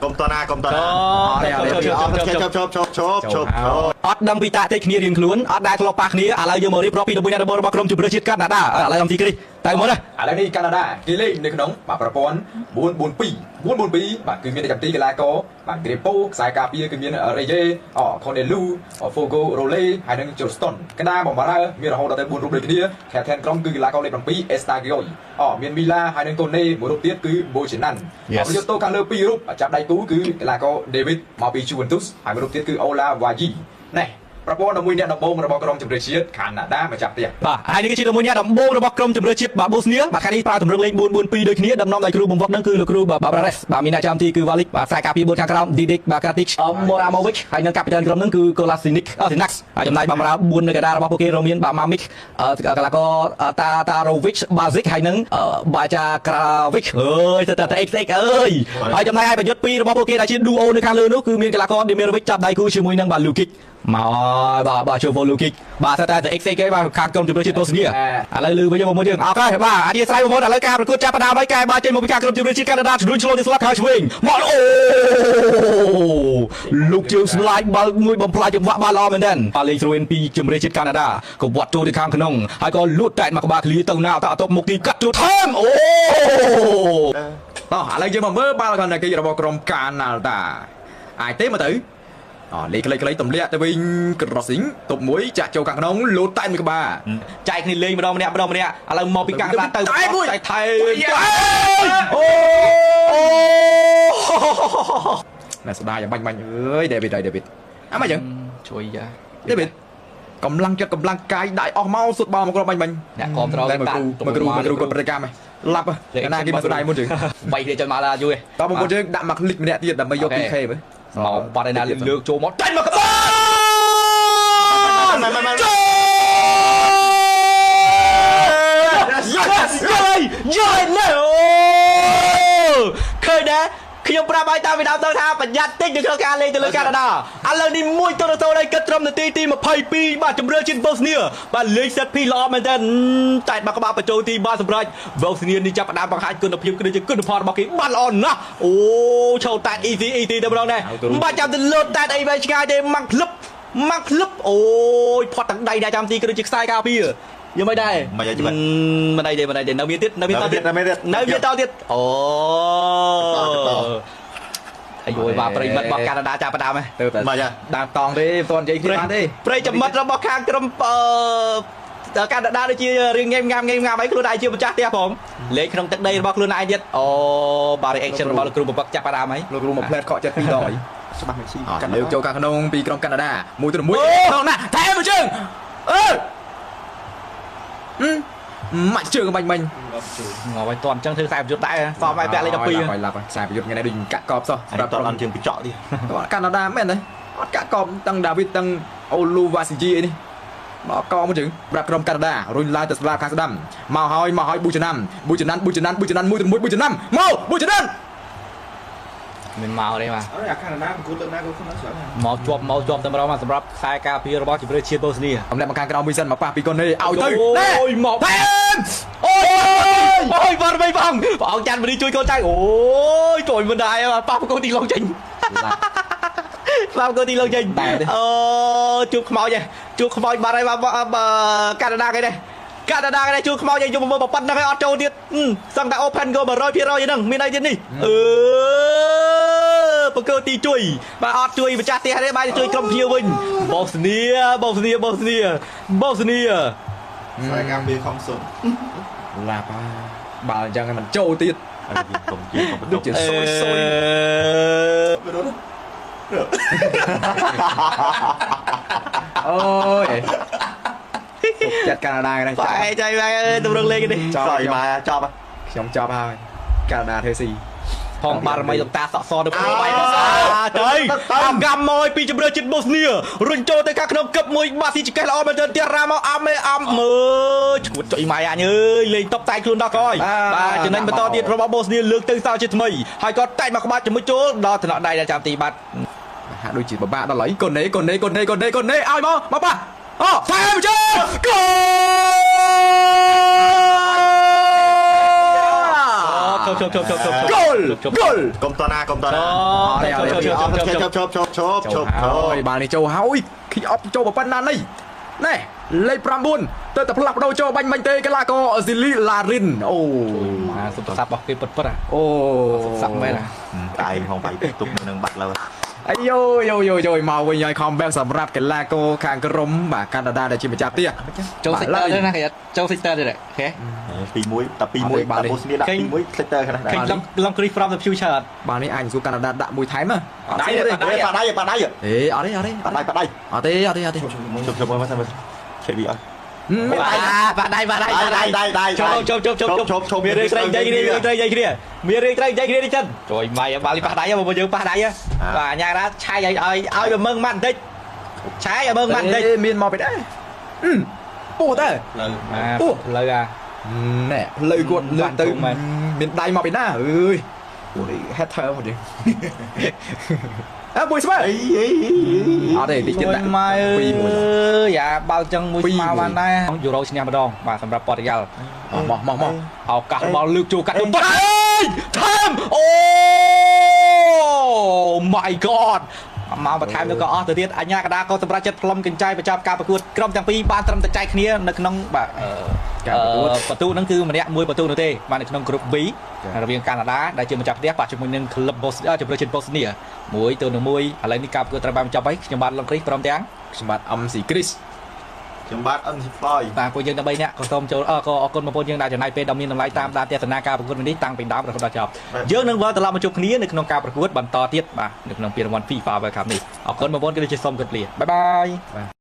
កុំតណាកុំតណាអត់ដឹងពីតាទេគ្នារៀងខ្លួនអត់ដែលធ្លាប់ប៉ះគ្នាឥឡូវយើងមករៀបរាប់ពីដំណើររបស់ក្រុមជម្រើសជាតិកាណាដាឥឡូវអំទីគ្រីតែមុនណាឥឡូវនេះកាណាដាគេលេងនៅក្នុងប្រព័ន្ធ442បាទគឺមានតែទីកីឡាករបាទគ្រីប៉ូខ្សែការពារគឺមានរេយេខូនេលូហ្វូហ្គោរ៉ូលេហើយនិងជូស្តុនកាណាបំរើមានរហូតដល់ទៅ4រូបដូចគ្នាខាងក្រុមគឺកីឡាករលេខ7អេស្តាហ្គីយ៉យមានមីឡាហើយនិងកូនេមួយរូបទៀតគឺបូជីណាន់យកតូខាងលើ2រូបចាប់ដៃគូគឺកីឡាករដេវីតមកពីជូវិនទូសហើយមួយរូបទៀតគឺអូឡាវ៉ាយីណែប្រព័ន្ធ11អ្នកដំបូងរបស់ក្រុមជម្រើសជាតិកាណាដាមកចាប់ផ្ទះបាទហើយនេះគឺជា11អ្នកដំបូងរបស់ក្រុមជម្រើសជាតិបាទបូស្នីបាទខាងនេះប្រើទម្រង់លេខ442ដូចគ្នាដំណំដោយគ្រូបង្វឹកនឹងគឺលោកគ្រូបាទបារ៉េសបាទមានអ្នកចាំទីគឺវ៉ាលីកបាទខ្សែការពារបួនខាងក្រោមឌីឌិកបាទកាទីកម៉ូរ៉ាម៉ូវិចហើយនឹងកាពីតានក្រុមនឹងគឺកូឡាស៊ីនិកស៊ីណាក់ហើយចំណាយបំរើ4នៅកណ្ដាលរបស់ពួកគេរួមមានបាទម៉ាមីកកីឡាករតារ៉ូវិចបាហ្សិកហើយនឹងបាចាក្រាវិចអើយទៅ XX អើយហើយចំណាយឲ្យប្រយុទ្ធ2របស់ពួកគេដែលជាឌូអូនៅខាងលើនោះគឺមានកីឡាករឌីមេរ៉ូវិចចាប់ដៃគូជាមួយនឹងបាទលូគីកមកបាទចូលវ៉ូលូគីកបាទតែ XX គេបាទខាងក្រុមជម្រើសជាតិបូស្នីឥឡូវលឺវិញមកមួយយើងអរគុណបាទអធិស្ឋានបងប្អូនឥឡូវការប្រកួតចាប់ផ្ដើមហើយកែបាទចេញមកពីខាងក្រុមជម្រើសជាតិកាណាដាជំនួយឆ្លងទៅស្លាប់ខាងឆ្វេងមកអូលោកជើងស្លាយបាល់មួយបំផ្លាញចង្វាក់បាល់ល្អមែនទែនបាល់លេងស្រួយពីជម្រើសជាតិកាណាដាក៏វត្តចូលទៅខាងក្នុងហើយក៏លួចតែមកក្បាលឃ្លីទៅណាតតមុខទីកាត់ចូលថែមអូតោះឥឡូវយើងមកមើលបាល់កណ្ដាលគីរបស់ក្រុមកាណាដាអាចទេមកទៅលេខខ្លីៗទម្លាក់ទៅវិញcrossing ទប់មួយចាក់ចូលខាងក្នុងលោតតែមួយក្បាលចែកគ្នាលេងម្ដងម្នាក់ឥឡូវមកពីកាណាដាទៅតែថៃអូណែស្ដាយបាញ់អើយដេវីតអីមកយើងជួយយ៉ាដេវីតកម្លាំងចិត្តកម្លាំងកាយដៃអស់មកសុទ្ធបោមកគ្រាប់បាញ់អ្នកគ្រប់ត្រមកគ្រូគាត់ប្រតិកម្មឡាប់កាណាគេមកស្ដាយមុនជើង3គ្នាចូលមកឡាយូរតបងប្អូនយើងដាក់មកคลิកម្នាក់ទៀតដើម្បីយក 2K មើលមកបាត់ឯណាលើកចូលមកចាញ់មកក្បាលយាយណែឃើញដែរខ្ញុំប្រាប់ឲ្យតាពីដើមទៅថាប្រយ័ត្នតិចនៅក្នុងការលេងទៅលើកាណាដាឥឡូវនេះ1-0ហើយគិតត្រឹមនាទីទី22បាទជម្រើសជាតិបូស្នីបាទលេងសេតភីល្អមែនតើតែបាក់ក្បាលបញ្ចូលទីបាទសម្រាប់បូស្នីនេះចាប់ផ្ដើមបង្ហាញគុណភាពគឺជាគុណផលរបស់គេបាទល្អណាស់អូឈោតែ easy ទៅម្ដងដែរមិនបាច់ចាំទៅលោតតែអីវែងឆ្ងាយទេម៉ាំងភ្លឹបអូយផាត់ទាំងដៃដែរចាំទីគឺជាខ្សែការពារยังไม่ได้ไม่ได้នៅមានទៀតអូអាយុបាទប្រិមិត្តរបស់កាណាដាចាប់ផ្ដើមហ៎ទៅដើរតង់ទេមិនទាន់និយាយគ្នាបានទេប្រិមិត្តរបស់ខាងក្រុមកាណាដាដូចជារឿងងេមងាមអីខ្លួនឯងជាម្ចាស់ផ្ទះផងលេខក្នុងទឹកដីរបស់ខ្លួនឯងទៀតអូបាទ reaction របស់លោកគ្រូបបឹកចាប់ផ្ដើមហើយលោកគ្រូមកផ្លែតខកចិត្ត2ដងអីច្បាស់មិនស៊ីកាលើចូលខាងក្នុងពីក្រុមកាណាដា1-1ក្នុងណាថែមមួយជើងម៉ាច់ជើងបាញ់ងល់ឲ្យតន់អញ្ចឹងធ្វើខ្សែប្រយុទ្ធដែរសមឲ្យពាក់លេខ12ហើយឡាប់ខ្សែប្រយុទ្ធថ្ងៃនេះដូចកាក់កបសោះសម្រាប់តន់ជើងបិចកទៀតកាណាដាមែនទេអត់កាក់កបទាំងដាវីតទាំងអូលូវ៉ាស៊ីជីអីនេះមកកមកជើងប្រាប់ក្រុមកាណាដារុញឡើងទៅស្លាបខាងស្ដាំមកហើយប៊ូចំណាន1-1ប៊ូចំណានមកប៊ូចំណានមិនមកទេបាទអាកាណាដាប្រកួតលើកណាក៏ខ្លួនស្លាប់មកជាប់តែម្ដងសម្រាប់ខ្សែការពាររបស់ជម្រើសជាតិបូស្នីអំណាចមកខាងក្រោមមួយសិនមកប៉ះពីកូននេះឲ្យទៅអូយមកអូយបាត់មិនបងអង្គចាន់មនីជួយកូនចៅអូយជួយមិនដែរប៉ះប្រកួតទីឡុងចេញប៉ះប្រកួតទីឡុងចេញអូជួបខ្មោចបាត់ហើយកាណាដាគេនេះកាណាដាគេជួបខ្មោចយកមកប៉ុណ្ណឹងឲ្យអត់ចូលទៀតសឹងតែ open go 100% ហ្នឹងមានអីទៀតនេះបកទីជួយបាទអត់ជួយម្ចាស់ផ្ទះទេបាទជួយក្រុមភ្ញៀវវិញបូស្នីស្រីងាំវាខំសុំឡាប់បាល់អញ្ចឹងឲ្យมันចូលទៀតដូចជាសុយអូយចាត់កាណាដាគេចៃបាយទម្រង់លេងនេះចប់មកចប់ខ្ញុំចប់ហើយកាណាដាធ្វើស៊ីផងបារមីលោកតាសក់សទៅព្រោះបាយមកទៅអំកាំមកពីជម្រើសជាតិបូស្នីរុញចូលទៅខាងក្នុងកឹបមួយបាស៊ីចកេះល្អមែនទែនទៀតរ៉ាមកអំមើឈួតចុយម៉ៃអញអើយលេងតុបតែខ្លួនដល់ក្រោយបាទចំណេញបន្តទៀតរបស់បូស្នីលើកទៅសោជាថ្មីហើយក៏តែមកក្បាច់ជាមួយចូលដល់ថ្នាក់ដៃដល់ចាំទីបាត់ហាក់ដូចជាបបាក់ដល់ហើយកូននេះឲ្យមកប៉ះអូថែមជើគោ Goal Goal កុំតណាកុំតណា ឈប់ បាទនេះចូលហើយគីអប់ចូលប៉ុណ្ណានេះណែលេខ9ទៅតែផ្លាស់ប្ដូរចូលបាញ់មិញទេកីឡាករស៊ីលីឡារិនអូមកសុបសាប់របស់គេពិតៗអូសាប់មែនដៃហងបាយទុកនឹងបាត់លើអាយយមកវិញហើយ comeback សម្រាប់កីឡាករខាងក្រុមបាទកាណាដាដែលជាម្ចាស់ផ្ទះចូល sector ទៅណាគេចូល sector ទៅអូខេទី1តែ2-1តែបូស្នីដាក់ទី1 sector ខាងណាឃើញឡងគ្រី from the future អត់បាទនេះអាចសួរកាណាដាដាក់មួយថែមដៃប៉ាដៃអត់ទេអត់ទេជប់មើលមកសិនឆេវីអត់បាក់ដៃជប់មានរឿងត្រីគ្នាមានរឿងត្រីគ្នានេះចិនជួយម៉ៃបាល់នេះប៉ះដៃមកយើងប៉ះដៃបាទញ៉ារ៉ាឆាយឲ្យមើងម៉ាត់បន្តិចឆាយឲ្យមើងម៉ាត់បន្តិចមានមកពីដែរពោះតើពោះលើអាណែផ្លូវគាត់លើទៅមានដៃមកពីណាអើយពួកនេះ hater មកទេមួយស្មើអត់ទេតិចទៀតម៉ែអើយយ៉ាបាល់ចឹងមួយស្មើបានដែរយូរ៉ូឈ្នះម្ដងបាទសម្រាប់ប៉ូទុយហ្គាល់មកឱកាសបោលលើកចូលកាត់ទៅអើយថែមអូ my god មកបន្ថែមទៅក៏អស់ទៅទៀតអញ្ញាកដាក៏សម្រាប់ចិត្តផ្លុំកញ្ចៃបញ្ចប់ការប្រកួតក្រុមទាំងពីរបានត្រឹមតែចែកគ្នានៅក្នុងបាទការប្រកួតបន្ទូហ្នឹងគឺម្នាក់មួយបន្ទូនោះទេបាននៅក្នុងក្រុម B រវាងកាណាដាដែលជាម្ចាស់ផ្ទះបាទជាមួយនឹងក្លឹបជម្រើសជាតិបូស្នីមួយទៅនឹងមួយឥឡូវនេះការប្រកួតត្រូវបានបញ្ចប់ហើយខ្ញុំបាទឡុងគ្រីសព្រមទាំងខ្ញុំបាទអំស៊ីគ្រីសខ្ញុំបាទអឹមស៊ីហ្វយបាទពួកយើងទាំង3នាក់ក៏សូមចូលក៏អរគុណបងប្អូនយើងដែលចំណាយពេលដ៏មានតម្លៃតាមដានទស្សនាការប្រកួតនេះតាំងពីដើមរហូតដល់ចប់យើងនឹងវិលត្រឡប់មកជួបគ្នានៅក្នុងការប្រកួតបន្តទៀតបាទនៅក្នុងពានរង្វាន់ FIFA World Cup នេះអរគុណបងប្អូនគឺជាសូមគិតលាបាយបាយ